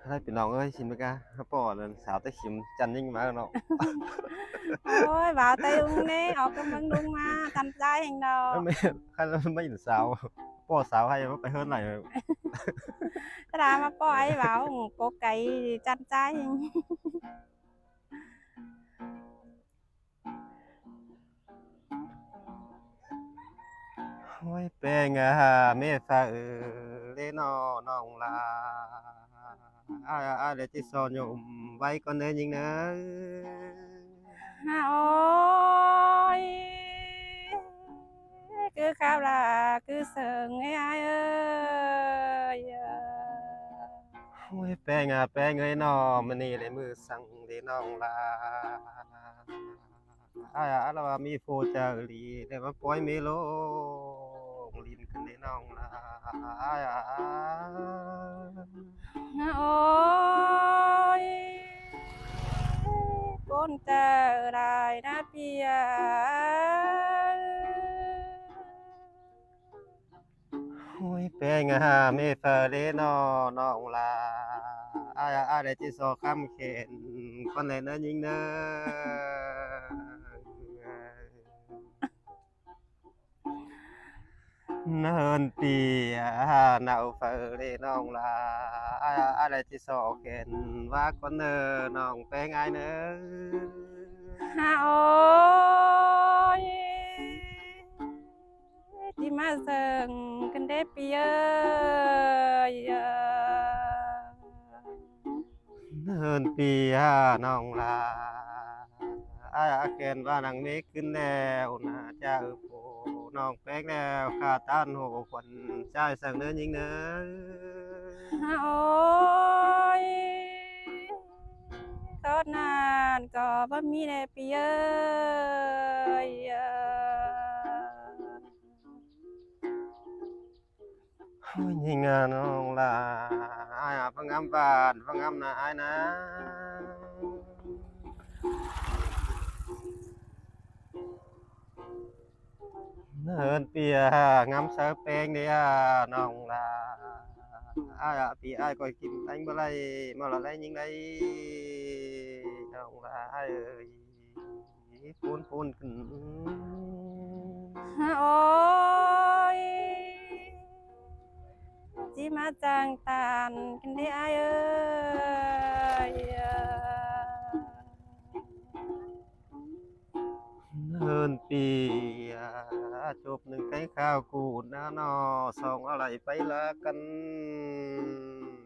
Đâyพี่น้องเอ้ยชินไหมกะครับป่อนั่นสาวแต่ขิมจันยิ่งมาเนาะ Ôi, bảo tay ung nè, ở cái măng đung mà, thành trai hình เอ้ย đồ. ไม่คันไม่เห็นสาวป่อสาวให้ว่าไปเฮิรนไหน Cái đà mà có ai bảo có cái chăn trai hình. โอ้ยแปลงอะเมษาเลนอน้องลาเดี๋ยวจิซอนอยู่ไว้ก่อนเด้อยิงเด้อ À, ôi, cứ khao là cứ sợ nghe ai ơi. โอ้ยแปลงอะแปลงเอ้ยน้อมื้อนี้เลยมือสั่งเด้น้องลาแล้วว่ามีโฟเจอรีได้มาปล่อยเมโลลิ้นกันเด้น้องลา À, ôi, con chờ đài đã bia. โอ้ยแปลงอะเมฟาเลนอน้องลาได้จิซอคำเข็นคนไหนเน้อยิงเน้อเนินปีหนาวเฟอเลน้องลาได้จิซอเข็นว่าคนเน้อน้องแปลงไอเน้อ À, ôi, đi mà dừng cần đế bia ơi. เนินปีน้องลาเข็นว่านังเมฆขึ้นแล้วนะเจ้าโผน้องแป้งแล้วข้าต้านโหควันชายสั่งเนื้อยิงเนื้อ À, ôi, tốt nàn có bắp mi đế bia ơi. โอ้ยยิงน้องลาพังงามบานพังงามนาอายนะเนินเปียงามเสือแป้งเนี่ยน้องลาปีอายก็กินอันบ่ไรมาละไรยิงไดน้องลาเอ้ยปูนขึ้น À, ôi, chỉ mà chẳng tàn cần đế ai ơi. เฮินปีจบหนึ่งไก่ข้าวกูดนะนอสองอะไรไปละกัน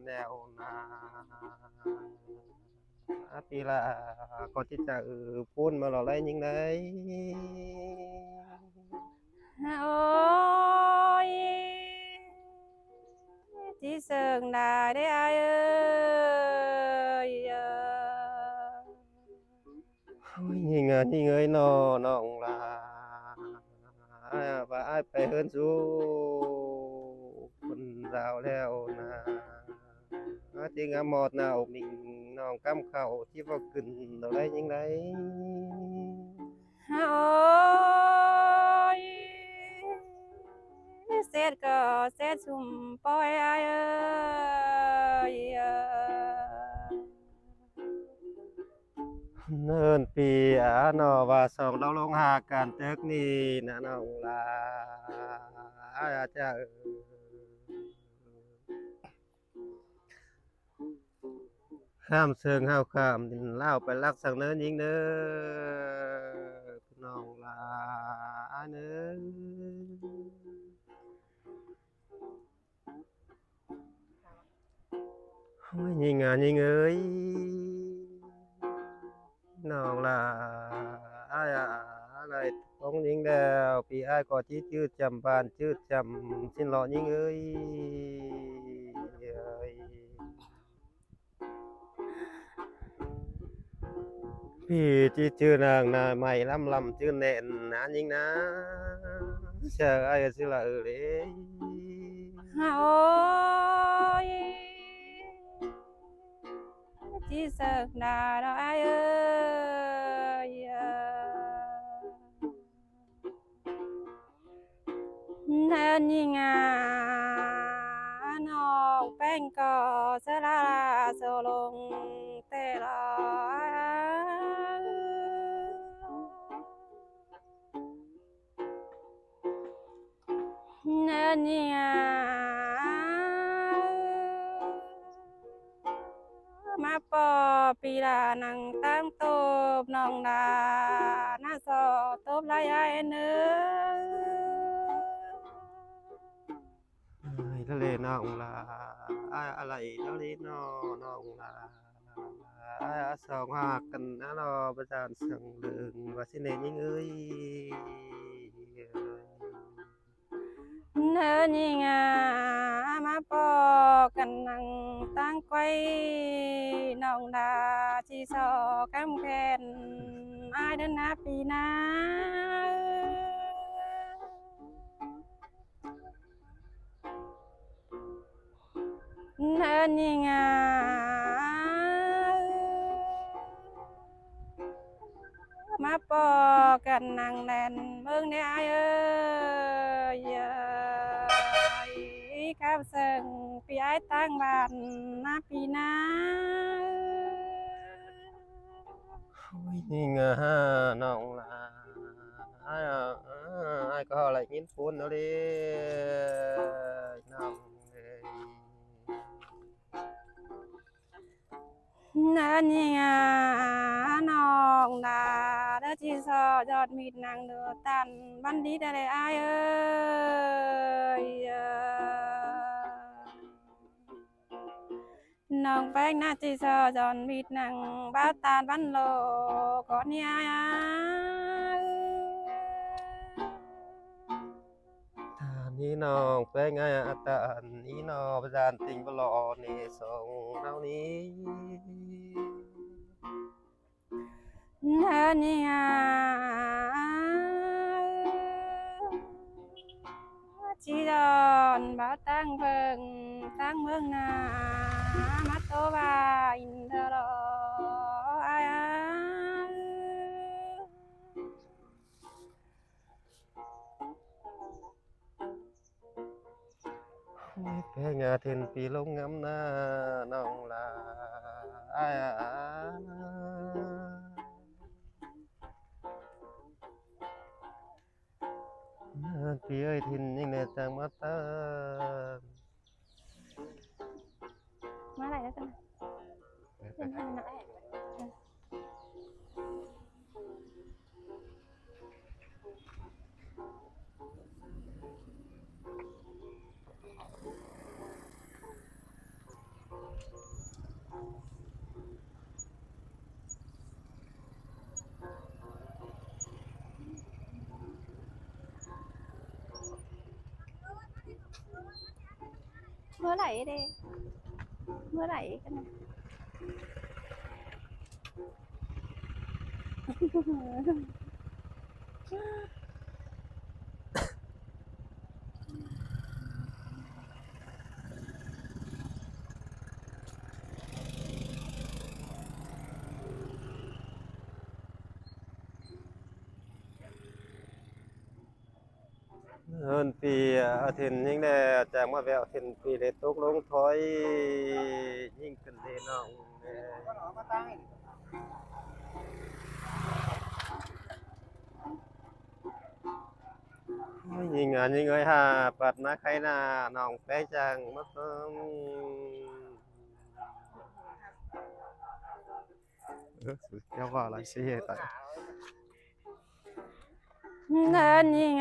แนวนาปีละก็ที่จะพูนมาหล่อไรยิงได À, ôi, chỉ sừng đài đế ai ơi. โอ้ยยิงยิงเอ้ยนอน้องลาว่าอ้ายไปเฮินสู่คนราวแล้วนะจริงหมดหนาวมิ่งน้องกำเข้าที่บ่ขึ้นดอกไรยิงได À, ôi, xét có xét xùm bói ai ơi. เนินปีนอว่าสองเราลงหากันเตึกนี้นะน้องลาจะข้ามเชิงห้าวข้ามดินเล่าวไปรักสังเนินยิงเด้อพี่น้องลาเนื้อโอ้ยยิงยิงเอ้ยน้องลาอะไรต้องยิงแล้วปีอ้ายก็ที่จืดจำบานจืดจำสิ้นหล่อยิงเอ้ยเอ้ย พี่ที่ชื่อนางนาใหม่ลำชื่อแน่นนะยิงนะเชื่อไอ้สิละเลย À, ôi, chỉ sừng đài đó ai ơi. Nên nhìn à nó งก็สลาโซลงแต่รอเนินเนี่ยมาปอปีลานังตั้งตบน้องดาหน้าสอตบลายไอ้เนื้อ ทะเลน้องลาอะไรทะเลน้องลาสองหากกันนะรอประจานเสียงเดิงว่าสิเนยิ่งเอ้ย เนินยิงมาปอกันนังตั้งไว้น้องดาชีสอกำแขนอายเดินหน้าปีหน้าเนินยิงมาปอกันนังแน่นเมืองเนี่ยเอ้ยข้าวเสิงปีไอ้ตั้งบ้านหน้าปีหน้า นี่ไงน้องลาai có họ lại nhìn phun nó điน้องเอ้ย นั่นนี่น้องดาเด้อจีซอยอดมีดนางเดือตันบันดีได้เลยอายเอ้ยน้องแป้งหน้าจีซอยอดมีดนางบ้าตาลบันโลก่อนเนี่ย ทานนี้น้องไปไงตานนี้น้องประจานติงบลอนี่ส่งเท่านี้ นั่นนี่จีดอนบ้าตั้งเพิงตั้งเมืองนามาโตวาอินเดรออาย ไปไงเทนปีลงงำหน้าน้องลาปีเอ้ยทินยังเนจังมาตา มาไหนแล้วกันเป็นทางไหน เมื่อไหร่เด้เมื่อไหร่กันนะเฮินปีเทนยังได้จากมาแววเทนปีได้ตกลงถอยยิ่งขึ้นเลยน้องยิงยิงเอ้ยฮะปัดมาใครหน้าน้องแป้จังมาเพิ่มสุดยอดว่าอะไรสิแต่ เดินยิง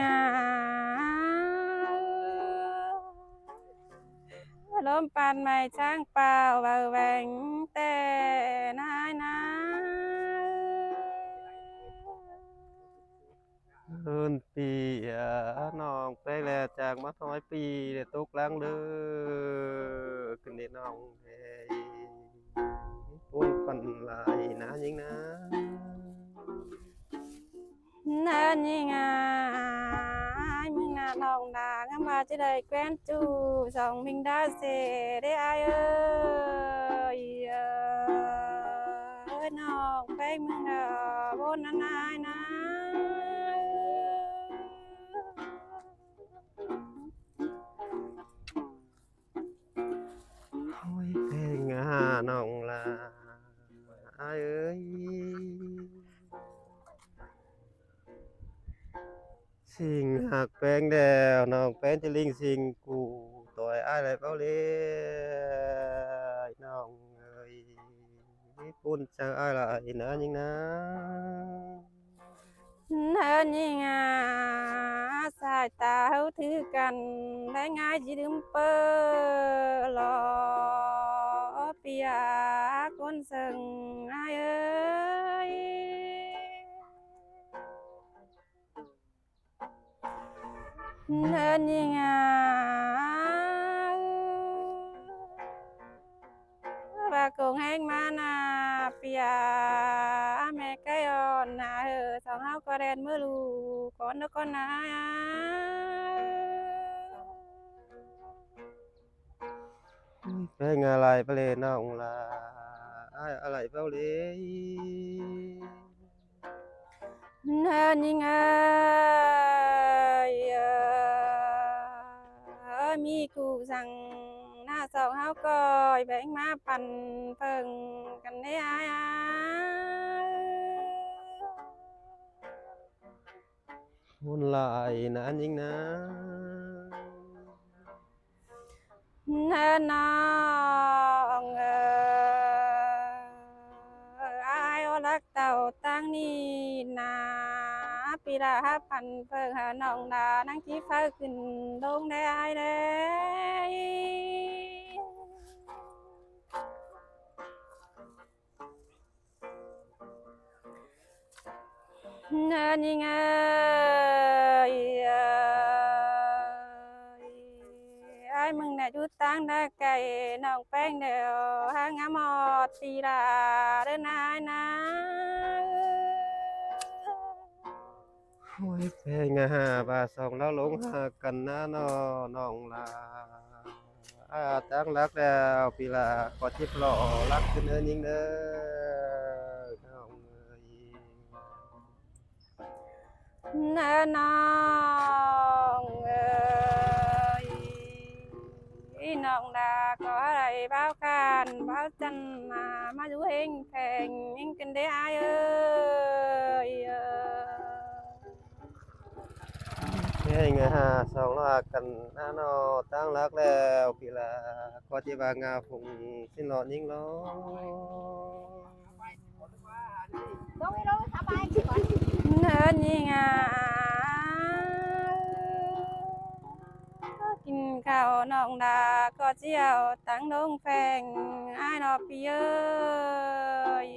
ลมปานไม่ช้างเปล่าเบาแหวงแต่นายนา เฮินปีน้องแป้แล้วจากมาถอยปีได้ตกลังเด้อขึ้นได้น้องเอ้ยปุ่นปันลายนะยิงนะ เดินยิงมึงน่ะลองด่างมาจะได้แกวนจูสองมิงดาเสได้อายเอ้ยน้องแป้งมึงน่ะบนนายนะ น้องลาอ้ายเอ้ยสิ่งหักแปลงแดวน้องแป้นจะลิงสิ่งกูต่อยอ้ายเลยเปล่าเลยน้องเอ้ยปุ่นเจออ้ายละอีนะยิงนะเฮินยิงสายตาเขาถือกันได้ง่ายจีดึมเปอหลอเปียคนสึงอายเอ้ยเฮินยิงbà cùng hang mana pia mẹ cái on na xong hao có đen mưa lù con nó con na เพลงอะไรไปเลยน้องลาอ้ายอะไรเปล่าเลย nên như ngơi mi cụ rằng na xong hao coi bánh má pan phần cần đấy ai Hôn lại là anh Vinh Nam nên nong ai ở lắc tàu tăng ni na pi ra pan phơ hà nong na năng chỉ phơ kinh đông đây ai đây nên như ai mừng nè chú tăng đã cày nòng phèn đều hang ngắm ọt tì là đến ai na Ôi phê ngà bà sòng lao lũng hà cần na nó nòng là tăng lắc đèo vì là có chiếc lọ lắcขึ้นเอิ้นยิงเด้อน้องเอ้ย nên nòng nòng đã có đầy bao can bao chân mà du hình phèn nhưng kinh đế ai ơi เพลงหาสองลากันนาโนตั้งรักแล้วพี่ลาก็จิบางาฝุงสินอนยิงล้อ nên nhưกินข้าวน้องดาก็เจียวตั้งดงแฟงอ้ายนอพี่เอ้ย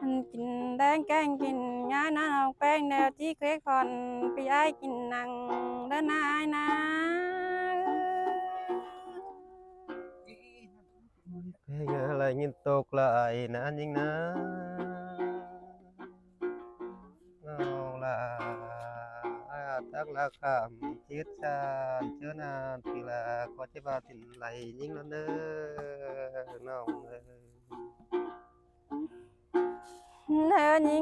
มันกินแดงแกงกินง่ายนะน้องแป้งแนวจี้เควกคอนพี่อ้ายกินนังเดินนายนะ เพลงอะไรงินตกไหลนานยิงนะน้องลาตั้งรักคำจิตชาญเชื้อนานพี่ลาก็จิบาตินไหลยิงแล้วเด้อน้องเอ้ย nên như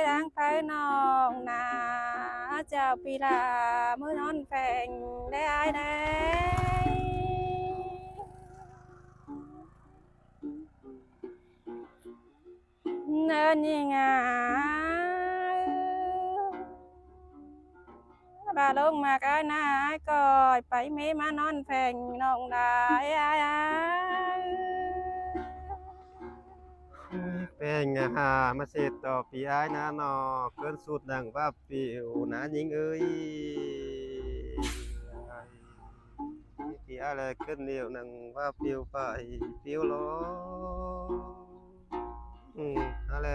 đang thấy non nà chào pi là mới non phèn để ai đây nên như bà đông mà cái na coi phải mấy má non phèn non đại ai เป็นไงฮะมาเสร็จต่อปีอ้ายนะนอเกินสุดดังว่าปิวนะยิงเอ้ยปีอ้ายเลยเกินเดียวนังว่าปิวไปปิวล้ออะไร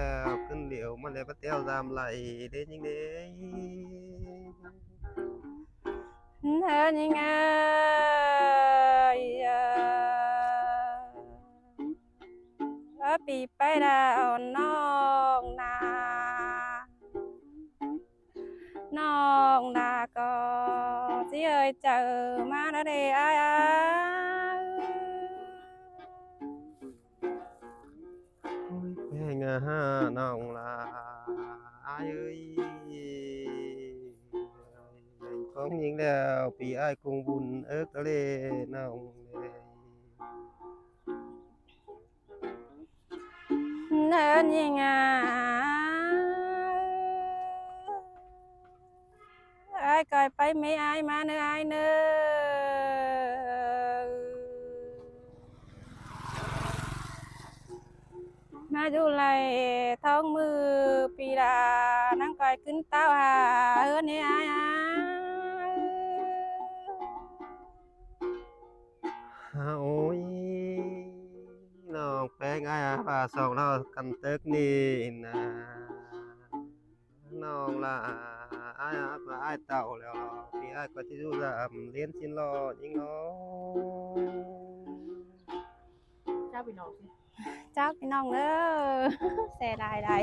ขึ้นเดียวมันเลยปะเตียวตามไหลเด้ยิงเด้ nên như bị bay đào non nà có chỉ ơi chờ má nó đi aiเป็นไงฮะน้องลาอ้ายเอ้ยคง องยิงแล้วพี่อ้ายคงบุญเอิกทะเลน้องเอ้ย เนินยิงอ้ายก่อยไปไม่อ้ายมาเนื้ออ้ายเนื้อมาดูไหลท้องมือปีดานั่งก่อยขึ้นเต้าหาเนี่ยอ้ายโอ้ยน้องแป้งอ้ายป่าสองเรากันเตึกนี่นะน้องละอ้ายป่าอ้ายเต่าแล้วเนาะพี่อ้ายก็จะดูแลเรียนสินรอยิงเนาะ เจ้าพี่น้องสิ เจ้าพี่น้องเด้อแซ่ได้